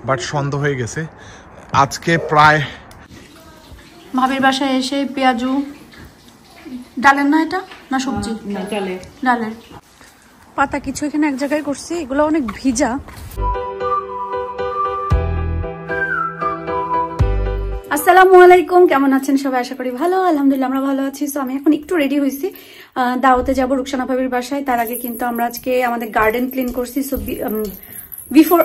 But সন্ধ্যা হয়ে গেছে। আজকে প্রায় ভাবির বাসায় এসে পেঁয়াজু ডালের না এটা না সবজি ডালের পাতা কিছু এখানে এক জায়গায় করছি, এগুলো অনেক ভিজা। আসসালামু আলাইকুম, কেমন আছেন সবাই? আশা করি ভালো, আলহামদুলিল্লাহ আমরা ভালো আছি। সো আমি এখন একটু রেডি হয়েছি, দাওয়াতে যাব রুকসানা ভাবির বাসায়। তার আগে কিন্তু আমরা আজকে আমাদের গার্ডেন ক্লিন করছি। সো বিফোর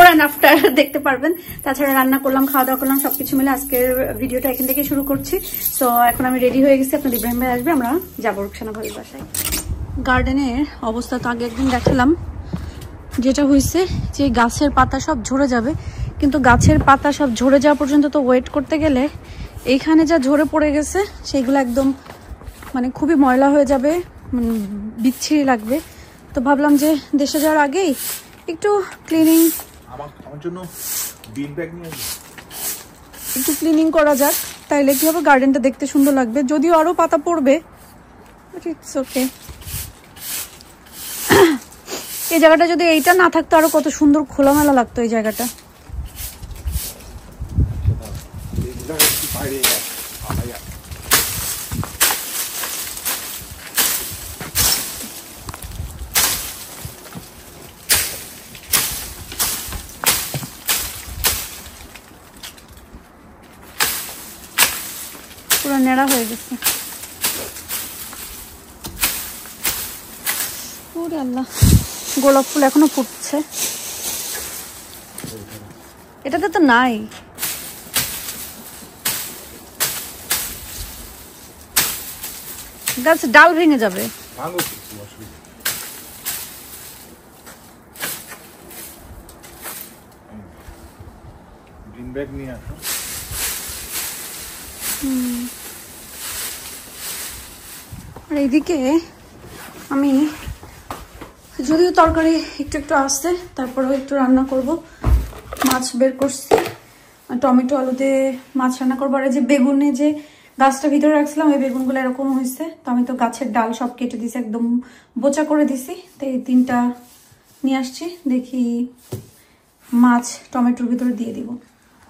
অ্যান্ড আফটার দেখতে পারবেন। তাছাড়া রান্না করলাম, খাওয়া দাওয়া করলাম, সবকিছু মিলে আজকের ভিডিওটা এখান থেকে শুরু করছি। সো এখন আমি রেডি হয়ে গেছি, আপনার ইব্রাহিম ভাই আসবে, আমরা যাবো রুকসানা ভাবির বাসায়। গার্ডেনের অবস্থা তো আগে একদিন দেখালাম, যেটা হয়েছে যে গাছের পাতা সব ঝরে যাবে, কিন্তু গাছের পাতা সব ঝরে যাওয়া পর্যন্ত তো ওয়েট করতে গেলে এইখানে যা ঝরে পড়ে গেছে সেইগুলো একদম মানে খুবই ময়লা হয়ে যাবে, বিচ্ছিরি লাগবে। তো ভাবলাম যে দেশে যাওয়ার আগেই একটু ক্লিনিং করা যাক, তাইলে কি হবে গার্ডেনটা দেখতে সুন্দর লাগবে। যদিও আরো পাতা পড়বে, ইটস ওকে। এই জায়গাটা যদি এইটা না থাকতো আরো কত সুন্দর খোলামেলা লাগতো এই জায়গাটা। পুরো নেড়া হয়ে গেছে। ওরে আল্লাহ, গোলাপ ফুল এখনো ফুটছে, এটাতে তো নাই। গাছ ডাল ভেঙে যাবে। আর এইদিকে আমি যদিও তরকারি একটু একটু আসছে, তারপরেও একটু রান্না করব। মাছ বের করছি, টমেটো আলু দিয়ে মাছ রান্না করবো। আর এই যে বেগুনে যে গাছটা ভিতরে রাখছিলাম, ওই বেগুনগুলো এরকম হয়েছে, তো আমি তো গাছের ডাল সব কেটে দিছি, একদম বোচা করে দিছি। তো এই 3টা নিয়ে আসছি, দেখি মাছ টমেটোর ভিতরে দিয়ে দিব।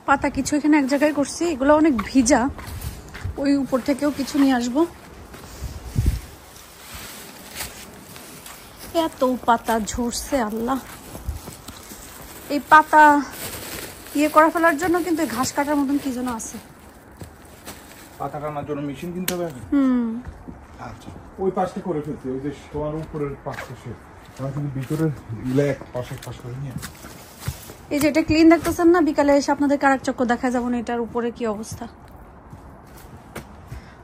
পাতা কিছু এখানে এক জায়গায় করছি, এগুলো অনেক ভিজা, ওই উপর থেকেও কিছু নিয়ে আসবো। এত পাতা ঝরছে আল্লাহ। এই পাতা ইয়ে করে ফেলার জন্য কিন্তু ঘাস কাটার মতন কি যেন আছে। পাতা কাটার জন্য মেশিন কিনতে হবে। আচ্ছা, ওই পাশে করে ফেলছি, ওই যে তোমার উপরের পাশে শেষ, আমরা কিন্তু ভিতরের ইলে এক পাশে পাশ করে নিয়ে। এই যে এটা ক্লিন দেখতেছেন না, বিকালে এসে আপনাদের কারেক চক্কর দেখা যাবো না এটার উপরে কি অবস্থা।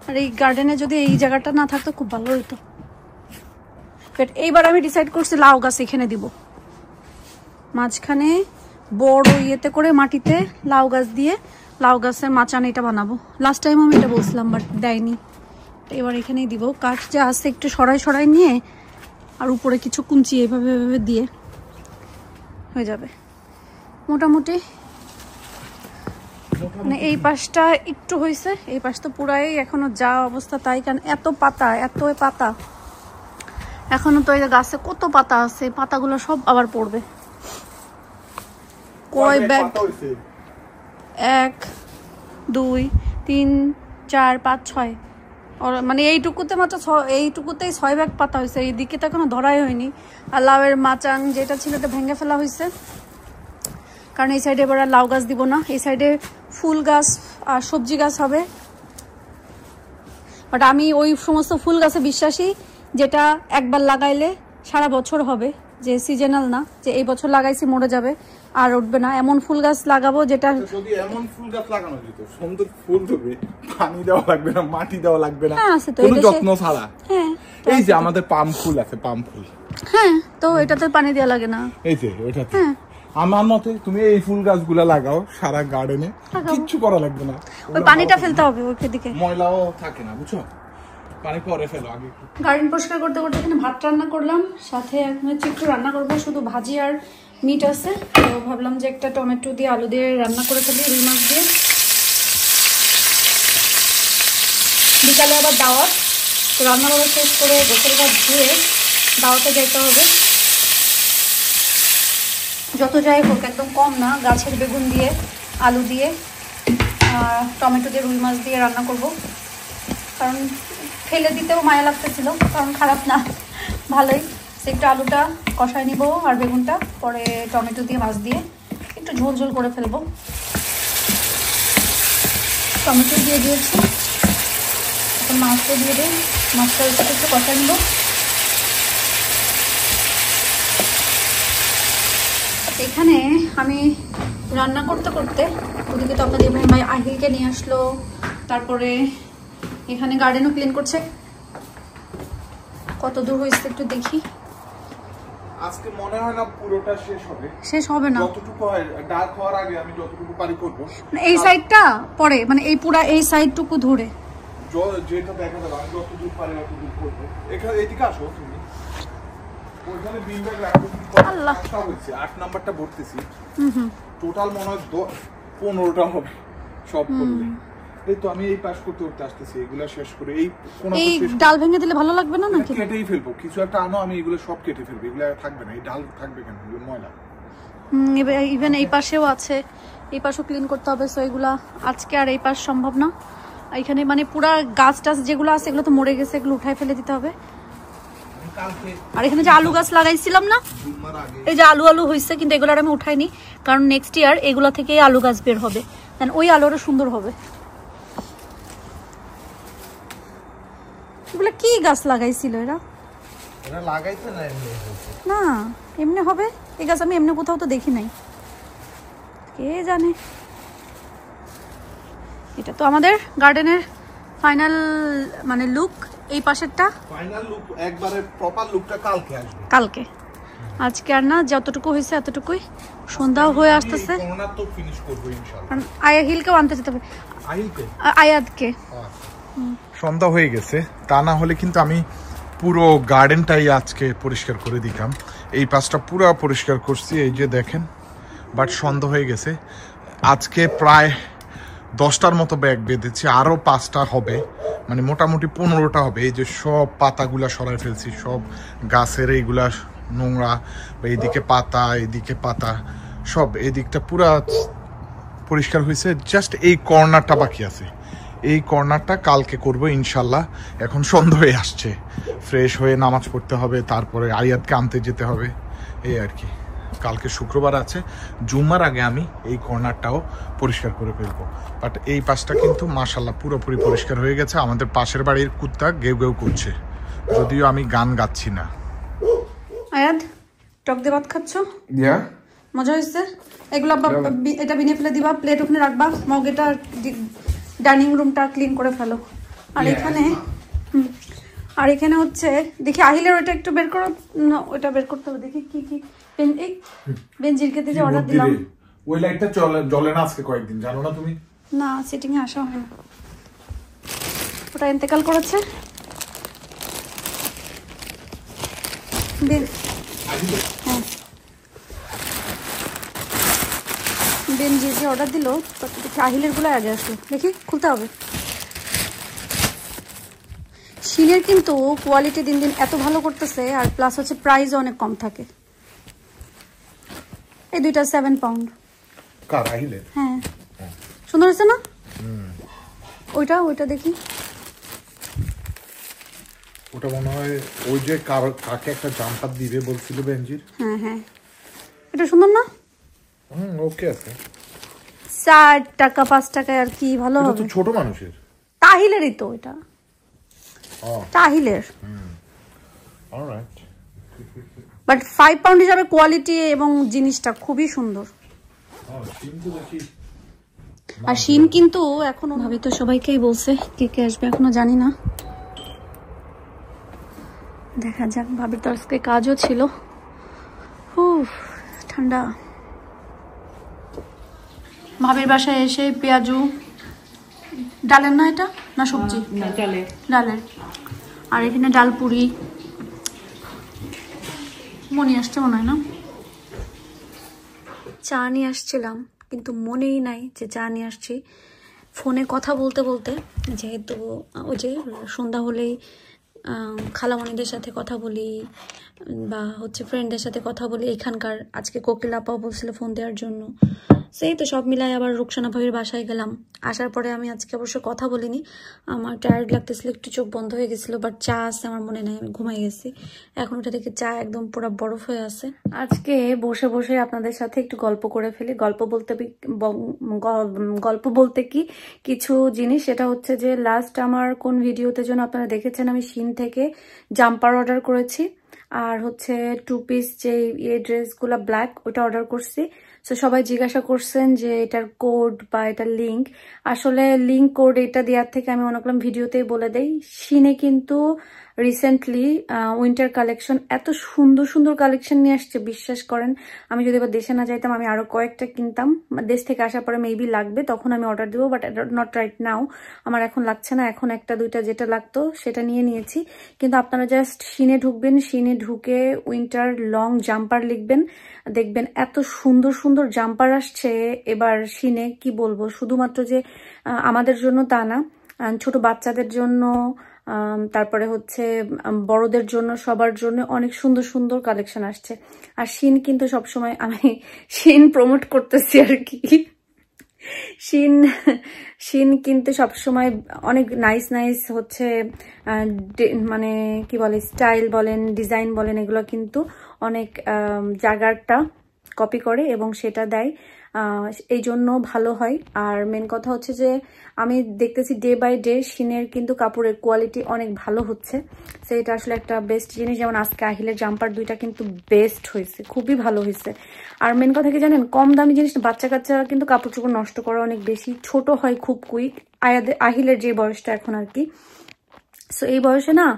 আর এই গার্ডেনে যদি এই জায়গাটা না থাকতো খুব ভালো হতো। এইবার আমি ডিসাইড করছি লাউ গাছ এখানে দিব, মাঝখানে বড় ইয়েতে করে মাটিতে লাউ গাছ দিয়ে লাউ গাছের মাচান এটা বানাবো। লাস্ট টাইম আমি এটা বলছিলাম, বাট দেয়নি। এবার এখানেই দিব, কাঠ যা আছে একটু সরাই নিয়ে আর উপরে কিছু কুঞ্চি এইভাবে দিয়ে হয়ে যাবে মোটামুটি। মানে এই পাশটা একটু হয়েছে, এই পাশ তো পুরাই এখনো যা অবস্থা তাই, কারণ এত পাতা এখনো তো এই গাছে কত পাতা আছে, পাতাগুলো সব আবার পড়বে। কয় ব্যাগ? 1 2 3 4 5 6, মানে এইটুকুতে মাত্র এইটুকুতেই 6 ব্যাগ পাতা হয়েছে। এইদিকে তো এখনো ধরাই হয়নি। আর লাউয়ের মাচাং যেটা ছিল এটা ভেঙে ফেলা হয়েছে, কারণ এই সাইডে এবার আর লাউ গাছ দিব না, এই সাইডে ফুল গাছ আর সবজি গাছ হবে। বাট আমি ওই সমস্ত ফুল গাছে বিশ্বাসী যেটা একবার লাগাইলে সারা বছর হবে, যে সিজনাল না, যে এই বছর লাগাইছি মরে যাবে আর উঠবে না, এমন ফুল গাছ লাগাবো যেটা। যদি এমন ফুল গাছ লাগানো যেত, সুন্দর ফুল হবে, পানি দেওয়া লাগবে না, মাটি দেওয়া লাগবে না, কোনো যত্ন ছাড়া। হ্যাঁ, এই যে আমাদের পাম ফুল আছে, পাম ফুল, হ্যাঁ, তো এটাতে পানি দেওয়া লাগে না। এই যে ওইটাতে, আমার মতে তুমি এই ফুল গাছগুলা লাগাও সারা গার্ডেনে, কিচ্ছু করা লাগবে না। ওই পানিটা ফেলতে হবে ওই দিকে, ময়লাও থাকে না, বুঝছো? পানি পরে ফেলো আগে। গার্ডেন পরিষ্কার করতে করতে এখানে ভাত রান্না করলাম, সাথে এখন একটু রান্না করবো, শুধু ভাজি আর মিট আছে। তো ভাবলাম যে একটা টমেটো দিয়ে আলু দিয়ে রান্না করে ফেলি, রুই মাছ দিয়ে। বিকালে আবার দাওয়াত, তো রান্না বান্না শেষ করে গোসল ভাত ধুয়ে দাওয়াতে যাইতে হবে। যত যাই হোক একদম কম না, গাছের বেগুন দিয়ে, আলু দিয়ে, টমেটো দিয়ে, রুই মাছ দিয়ে রান্না করব। কারণ ফেলে দিতেও মায়া লাগতেছিল, কারণ খারাপ না, ভালোই। একটু আলুটা কষায় নিব আর বেগুনটা, পরে টমেটো দিয়ে মাছ দিয়ে একটু ঝোল ঝোল করে ফেলবো। টমেটো দিয়ে দিয়েছি, এখন মাছটা দিয়ে দিই, মাছটা একটু কষায় নিব। এখানে আমি রান্না করতে করতে ওদিকে তো আপনাদের ইব্রাহিম ভাই আহিলকে নিয়ে আসলো, তারপরে এখানে গার্ডেনও ক্লিন করছে। কত দূর হয়েছে একটু দেখি। আজকে মনে হয় না পুরোটা শেষ হবে না, যতটুকু হয় ডার্ক হওয়ার আগে আমি যতটুকু পারি করব। এই সাইডটা পরে, মানে এই পুরা এই সাইডটুকু ধরে যেটা দেখা যাবে আমি যতটুকু পারি ততটুকু করব। এখানে এদিকে আসো তুমি, ওইখানে বিন ব্যাগ রাখো। আল্লাহ, 8 নাম্বারটা ভরতেছি, টোটাল মনে হয় 15টা হবে সব করলে। এই তো আমি এই পাস করতে করতে আসতেছি, এগুলা শেষ করে এই কোন এই ডাল ভেঙে দিলে ভালো লাগবে না নাকি? কেটেই ফেলবো, কিছু একটা আনো, আমি এগুলো সব কেটে ফেলবো, এগুলা থাকবে না। এই ডাল থাকবে কেন, এগুলো ময়লা। ইভেন এই পাশেও আছে, এই পাশও ক্লিন করতে হবে। সো এগুলা আজকে আর এই পাশ সম্ভব না। এখানে মানে পুরা গাছ টাছ যেগুলো আছে এগুলো তো মরে গেছে, এগুলো উঠাই ফেলে দিতে হবে। আর এখানে যে আলু গাছ লাগাইছিলাম না, এই যে আলু আলু হয়েছে, কিন্তু এগুলো আমি উঠাইনি, কারণ নেক্সট ইয়ার এগুলো থেকে আলু গাছ বের হবে, দেন ওই আলুটা সুন্দর হবে। এগুলো কি গাছ লাগাইছিল এরা? লাগাইছে না এমনি? না এমনি হবে এই গাছ, আমি এমনি কোথাও তো দেখি নাই, কে জানে। এটা তো আমাদের গার্ডেনের ফাইনাল মানে লুক। এই পাশেরটা ফাইনাল লুক, একবারে প্রপার লুকটা কালকে আসবে। কালকে, আজকে আর না, যতটুকু হয়েছে এতটুকুই। সন্ধ্যাও হয়ে আসতেছে, কোনা তো ফিনিশ করব ইনশাআল্লাহ। আয়াহিলকেও আনতে যেতে হবে, আয়াদকে। সন্ধ্যা হয়ে গেছে, তা না হলে কিন্তু আমি পুরো গার্ডেনটাই আজকে পরিষ্কার করে দিতাম। এই পাশটা পুরো পরিষ্কার করছি, এই যে দেখেন। বাট সন্ধ্যা হয়ে গেছে, আজকে প্রায় 10টার মতো ব্যাগ বেঁধেছি, আরও 5টা হবে, মানে মোটামুটি 15টা হবে। এই যে সব পাতাগুলা সরাই ফেলছি, সব গাছের এইগুলা নোংরা, বা এইদিকে পাতা, এইদিকে পাতা, সব এই দিকটা পুরা পরিষ্কার হয়েছে। জাস্ট এই কর্নারটা বাকি আছে, এই কর্নারটা কালকে করব ইনশাল্লাহ। এখন সন্ধ্যা হয়ে আসছে, ফ্রেশ হয়ে নামাজ পড়তে হবে, তারপরে আয়াতকে আনতে যেতে হবে, এই আর কি। কালকে শুক্রবার আছে, জুম্মার আগে আমি এই কর্নারটাও পরিষ্কার করে ফেলবো। বাট এই পাশটা কিন্তু মাশাল্লাহ পুরোপুরি পরিষ্কার হয়ে গেছে। আমাদের পাশের বাড়ির কুত্তা গেউ গেউ করছে, যদিও আমি গান গাচ্ছি না। আয়াত টক দিয়ে ভাত খাচ্ছ? মজা হয়েছে? এগুলো এটা বিনে ফেলে দিবা, প্লেট ওখানে রাখবা, মগ এটা ডাইনিং রুমটা ক্লিন করে ফেলো। আর এখানে হচ্ছে দেখি আহিলের ওইটা একটু বের করো, ওইটা বের করতে হবে। দেখি কি কি এই বেনজির খেতে যে অর্ডার দিলাম, ওই লাইটটা জ্বলে না আজকে কয়েকদিন, জানো না তুমি? না, সেটিং এ আসা হয় না, ওটা ইন্তেকাল করেছে। হ্যাঁ, বেনজির যে অর্ডার দিল, আহিলের গুলো আগে আসলো, দেখি খুলতে হবে। শিলের কিন্তু কোয়ালিটি দিন দিন এত ভালো করতেছে, আর প্লাস হচ্ছে প্রাইস অনেক কম থাকে। এই দুইটা 7 পাউন্ড। কার আহিলের? হ্যাঁ, সুন্দর হচ্ছে না? ওইটা দেখি, ওটা মনে হয় ওই যে কাকে একটা জাম্পার দিবে বলছিল বেনজির। হ্যাঁ হ্যাঁ, এটা সুন্দর না? ওকে আছে। 4 টাকা 5 টাকায় আর কি ভালো হবে? এটা তো ছোট মানুষের। তাহিলেরই তো এটা। তাহিলের। অলরাইট। বাট 5 পাউন্ড হিসাবে কোয়ালিটি এবং জিনিসটা খুবই সুন্দর। আর শিম কিন্তু এখনো ভাবি তো সবাইকেই বলছে, কে কে আসবে এখনো জানি না, দেখা যাক। ভাবির তো আজকে কাজও ছিল, ঠান্ডা। ভাবির বাসায় এসে পেঁয়াজু ডালের, না এটা না সবজি, ডালের। আর এখানে ডাল পুরি মনে আসছে মনে হয় না, চা নিয়ে আসছিলাম কিন্তু মনেই নাই যে চা নিয়ে আসছি। ফোনে কথা বলতে বলতে, যেহেতু ওই যে সন্ধ্যা হলেই খালামণিদের সাথে কথা বলি বা হচ্ছে ফ্রেন্ডদের সাথে কথা বলি এখানকার। আজকে কোকিল আপাও বলছিল ফোন দেওয়ার জন্য। সেই তো সব মিলাই আবার রুকসানা ভাবির বাসায় গেলাম। আসার পরে আমি আজকে অবশ্য কথা বলিনি, আমার টায়ার্ড লাগতেছিল, একটু চোখ বন্ধ হয়ে গেছিলো, বাট চা আছে আমার মনে নেই, আমি ঘুমাই গেছি। এখন ওটা থেকে চা একদম পুরো বরফ হয়ে আছে। আজকে বসে বসে আপনাদের সাথে একটু গল্প করে ফেলি। গল্প বলতে কি কিছু জিনিস, সেটা হচ্ছে যে লাস্ট আমার কোন ভিডিওতে যেন আপনারা দেখেছেন আমি শিন থেকে জাম্পার অর্ডার করেছি, আর হচ্ছে 2 পিস যে ড্রেসগুলো ব্ল্যাক ওটা অর্ডার করছি। সো সবাই জিজ্ঞাসা করছেন যে এটার কোড বা এটার লিঙ্ক। আসলে লিঙ্ক কোড এটা দেওয়ার থেকে আমি মনে করলাম ভিডিওতেই বলে দেই। শিনে কিন্তু রিসেন্টলি উইন্টার কালেকশন এত সুন্দর সুন্দর কালেকশন নিয়ে আসছে, বিশ্বাস করেন আমি যদি এবার দেশে না যাইতাম আমি আরো কয়েকটা কিনতাম। দেশ থেকে আসার পরে মেবি লাগবে, তখন আমি অর্ডার দেবো, বাট নট রাইট নাও, আমার এখন লাগছে না। এখন একটা দুইটা যেটা লাগতো সেটা নিয়ে নিয়েছি। কিন্তু আপনারা জাস্ট শিনে ঢুকবেন, শিনে ঢুকে উইন্টার লং জাম্পার লিখবেন, দেখবেন এত সুন্দর সুন্দর জাম্পার আসছে এবার শিনে। কি বলবো, শুধুমাত্র যে আমাদের জন্য তা না, ছোট বাচ্চাদের জন্য, তারপরে হচ্ছে বড়দের জন্য, সবার জন্য অনেক সুন্দর সুন্দর কালেকশন আসছে। আর শিন কিন্তু সবসময়, আমি শিন প্রমোট করতেছি আর কি, শিন কিন্তু সবসময় অনেক নাইস নাইস হচ্ছে মানে কি বলে স্টাইল বলেন ডিজাইন বলেন এগুলো কিন্তু অনেক জায়গাটা কপি করে এবং সেটা দেয়, এই জন্য ভালো হয়। আর মেন কথা হচ্ছে যে আমি দেখতেছি ডে বাই ডে শিনের কিন্তু কাপড়ের কোয়ালিটি অনেক ভালো হচ্ছে, সো এটা আসলে একটা বেস্ট জিনিস। যেমন আজকে আহিলের জাম্পার দুইটা কিন্তু বেস্ট হয়েছে, খুবই ভালো হয়েছে। আর মেন কথা কি জানেন, কম দামি জিনিস বাচ্চা কাচ্চা কিন্তু কাপড় চোপড় নষ্ট করা অনেক বেশি, ছোট হয় খুব কুইক। আহিলের যে বয়সটা এখন আর কি, সো এই বয়সে না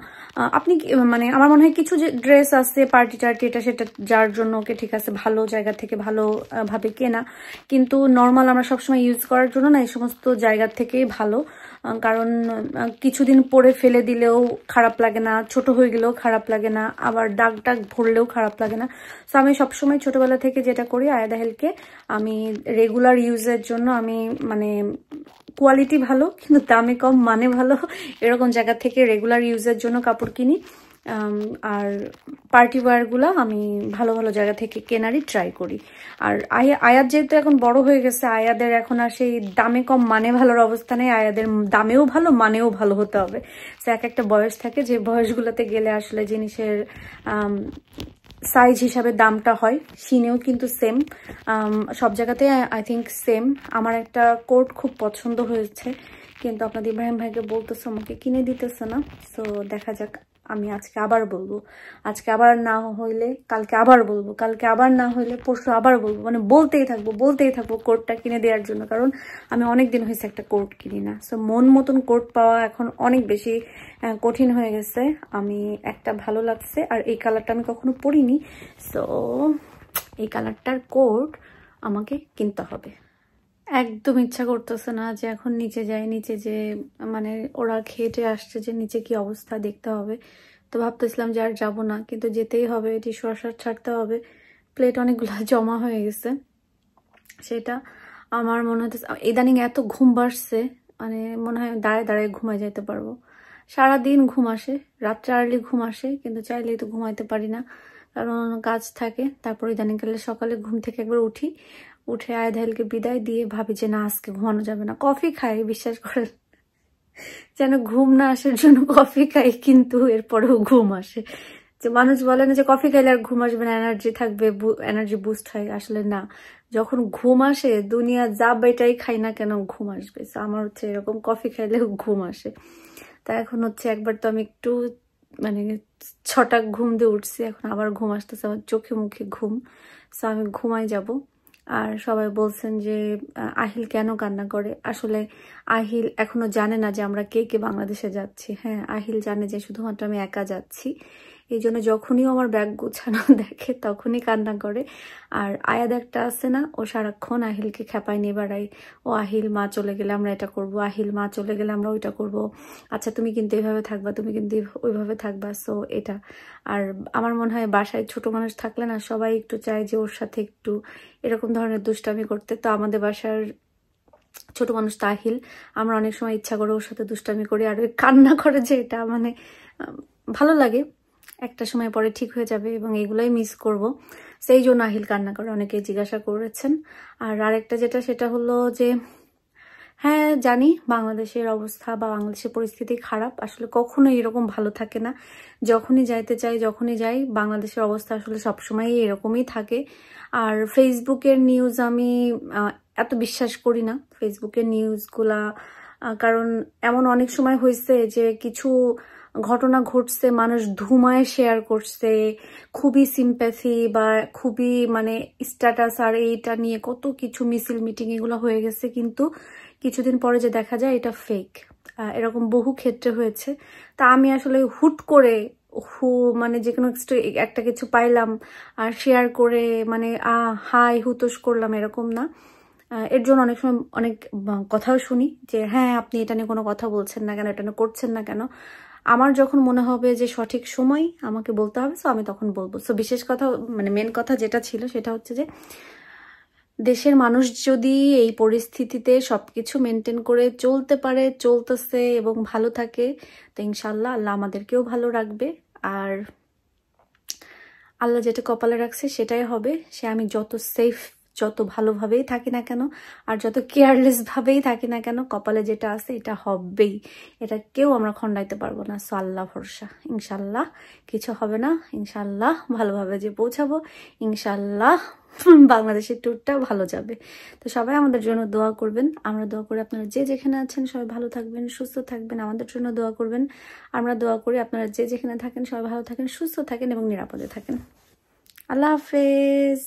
আপনি মানে আমার মনে হয় কিছু যে ড্রেস আছে পার্টি টার্টি এটা সেটা যার জন্য ওকে ঠিক আছে ভালো জায়গা থেকে ভালো ভাবে কেনা, কিন্তু নর্মাল আমরা সবসময় ইউজ করার জন্য না এই সমস্ত জায়গা থেকেই ভালো। কারণ কিছুদিন পরে ফেলে দিলেও খারাপ লাগে না, ছোট হয়ে গেলেও খারাপ লাগে না, আবার দাগ টাগ ভরলেও খারাপ লাগে না। সো আমি সবসময় ছোটবেলা থেকে যেটা করি, আয়াদা হেলকে আমি রেগুলার ইউজের জন্য আমি মানে কোয়ালিটি ভালো কিন্তু দামে কম মানে ভালো এরকম জায়গা থেকে রেগুলার ইউজের জন্য কাপড় কিনি। আর পার্টি ওয়্যারগুলো আমি ভালো ভালো জায়গা থেকে কেনারই ট্রাই করি। আর আয়াত যেহেতু এখন বড় হয়ে গেছে, আয়াদের এখন আর সেই দামে কম মানে ভালোর অবস্থা নেই, আয়াদের দামেও ভালো মানেও ভালো হতে হবে। সো এক একটা বয়স থাকে যে বয়সগুলোতে গেলে আসলে জিনিসের সাইজ হিসাবে দামটা হয়। শিনেও কিন্তু সেম, সব জায়গাতে আই থিঙ্ক সেম। আমার একটা কোট খুব পছন্দ হয়েছে, কিন্তু আপনাদের ইব্রাহিম ভাইকে বলতেছে আমাকে কিনে দিতেছে না। সো দেখা যাক, আমি আজকে আবার বলবো, আজকে আবার না হইলে কালকে আবার বলবো, কালকে আবার না হইলে পরশু আবার বলবো, মানে বলতেই থাকবো কোটটা কিনে দেওয়ার জন্য। কারণ আমি অনেক দিন হয়েছে একটা কোট কিনি না। সো মন মতন কোট পাওয়া এখন অনেক বেশি কঠিন হয়ে গেছে। আমি একটা ভালো লাগছে, আর এই কালারটা আমি কখনো পরিনি, সো এই কালারটার কোট আমাকে কিনতে হবে। একদম ইচ্ছা করতেছে না যে এখন নিচে যাই, নিচে যে মানে ওরা খেটে আসছে যে নিচে কি অবস্থা দেখতে হবে। তো ভাবতেছিলাম যে আর যাবো না, কিন্তু যেতেই হবে, টিস্যু ওয়াশার ছাড়তে হবে, প্লেট অনেকগুলো জমা হয়ে গেছে। সেটা আমার মনে হচ্ছে ইদানিং এত ঘুম বাড়ছে, মানে মনে হয় দাঁড়ায় দাঁড়ায় ঘুমায় যাইতে পারবো। সারাদিন ঘুম আসে, রাত্রে আর্লি ঘুম আসে, কিন্তু চাইলেই তো ঘুমাইতে পারি না, কারণ কাজ থাকে। তারপর ইদানিংকালে সকালে ঘুম থেকে একবার উঠে আয়াধাইলকে বিদায় দিয়ে ভাবি যে না আজকে ঘুমানো যাবে না, কফি খাই, বিশ্বাস করেন যেন ঘুম না আসার জন্য কফি খাই, কিন্তু এরপরেও ঘুম আসে। যে মানুষ বলে না যে কফি খাইলে আর ঘুম আসবে না, এনার্জি থাকবে, এনার্জি বুস্ট হয়, আসলে না, যখন ঘুম আসে দুনিয়া যা বেটাই খাই না কেন ঘুম আসবে। তো আমার হচ্ছে এরকম কফি খাইলেও ঘুম আসে। তা এখন হচ্ছে একবার তো আমি একটু মানে 6টা ঘুম দিয়ে উঠছি, এখন আবার ঘুম আসতেছে, আমার চোখে মুখে ঘুম। সো আমি ঘুমাই যাব। আর সবাই বলছেন যে আহিল কেন কান্না করে, আসলে আহিল এখনো জানে না যে আমরা কে কে বাংলাদেশে যাচ্ছি। হ্যাঁ, আহিল জানে যে শুধুমাত্র আমি একা যাচ্ছি, এই জন্য যখনই আমার ব্যাগ গোছানো দেখে তখনই কান্না করে। আর আয়াদ একটা আছে না, ও সারাক্ষণ আহিলকে খেপায় নিয়ে বেড়াই, ও আহিল মা চলে গেলে আমরা এটা করব, আহিল মা চলে গেলে আমরা ওইটা করব, আচ্ছা তুমি কিন্তু এইভাবে থাকবা, তুমি কিন্তু ওইভাবে থাকবা। সো এটা, আর আমার মনে হয় বাসায় ছোট মানুষ থাকলে না সবাই একটু চায় যে ওর সাথে একটু এরকম ধরনের দুষ্টামি করতে। তো আমাদের বাসার ছোট মানুষ তাহিল, আমরা অনেক সময় ইচ্ছা করে ওর সাথে দুষ্টামি করি, আর ওই কান্না করে যে এটা মানে ভালো লাগে, একটা সময় পরে ঠিক হয়ে যাবে এবং এগুলাই মিস করব, সেই জন্য আহিল কান্না করে, অনেকেই জিজ্ঞাসা করেছেন। আর আরেকটা যেটা, সেটা হলো যে হ্যাঁ জানি বাংলাদেশের অবস্থা বা বাংলাদেশের পরিস্থিতি খারাপ, আসলে কখনোই এরকম ভালো থাকে না। যখনই যাইতে চাই, যখনই যাই, বাংলাদেশের অবস্থা আসলে সবসময়ই এরকমই থাকে। আর ফেসবুকের নিউজ আমি এত বিশ্বাস করি না, ফেসবুকের নিউজগুলা, কারণ এমন অনেক সময় হয়েছে যে কিছু ঘটনা ঘটছে, মানুষ ধুমায় শেয়ার করছে, খুবই সিম্প্যাথি বা খুবই মানে স্ট্যাটাস আর এইটা নিয়ে কত কিছু মিছিল মিটিং এগুলো হয়ে গেছে, কিন্তু কিছুদিন পরে যে দেখা যায় এটা ফেক। এরকম বহু ক্ষেত্রে হয়েছে। তা আমি আসলে হুট করে মানে যে কোনো একটা কিছু পাইলাম আর শেয়ার করে মানে হাই হুতোষ করলাম, এরকম না। এর জন্য অনেক সময় অনেক কথাও শুনি যে হ্যাঁ আপনি এটা নিয়ে কোনো কথা বলছেন না কেন, এটা নিয়ে করছেন না কেন। আমার যখন মনে হবে যে সঠিক সময় আমাকে বলতে হবে, সো আমি তখন বলবো। সো বিশেষ কথা মানে মেন কথা যেটা ছিল সেটা হচ্ছে যে দেশের মানুষ যদি এই পরিস্থিতিতে সবকিছু মেনটেন করে চলতে পারে, চলতেছে এবং ভালো থাকে, তো ইনশাল্লাহ আল্লাহ আমাদেরকেও ভালো রাখবে। আর আল্লাহ যেটা কপালে রাখছে সেটাই হবে। সে আমি যত সেফ, যত ভালোভাবেই থাকি না কেন আর যত কেয়ারলেস ভাবেই থাকি না কেন, কপালে যেটা আছে এটা হবেই, এটা কেউ আমরা খণ্ডাইতে পারবো না। সো আল্লাহ ভরসা, ইনশাল্লাহ কিছু হবে না, ইনশাল্লাহ ভালোভাবে যে পৌঁছাবো, ইনশাল্লাহ বাংলাদেশের ট্যুরটা ভালো যাবে। তো সবাই আমাদের জন্য দোয়া করবেন, আমরা দোয়া করি আপনারা যে যেখানে আছেন সবাই ভালো থাকবেন, সুস্থ থাকবেন, আমাদের জন্য দোয়া করবেন। আমরা দোয়া করি আপনারা যে যেখানে থাকেন সবাই ভালো থাকেন, সুস্থ থাকেন এবং নিরাপদে থাকেন। আল্লাহ হাফেজ।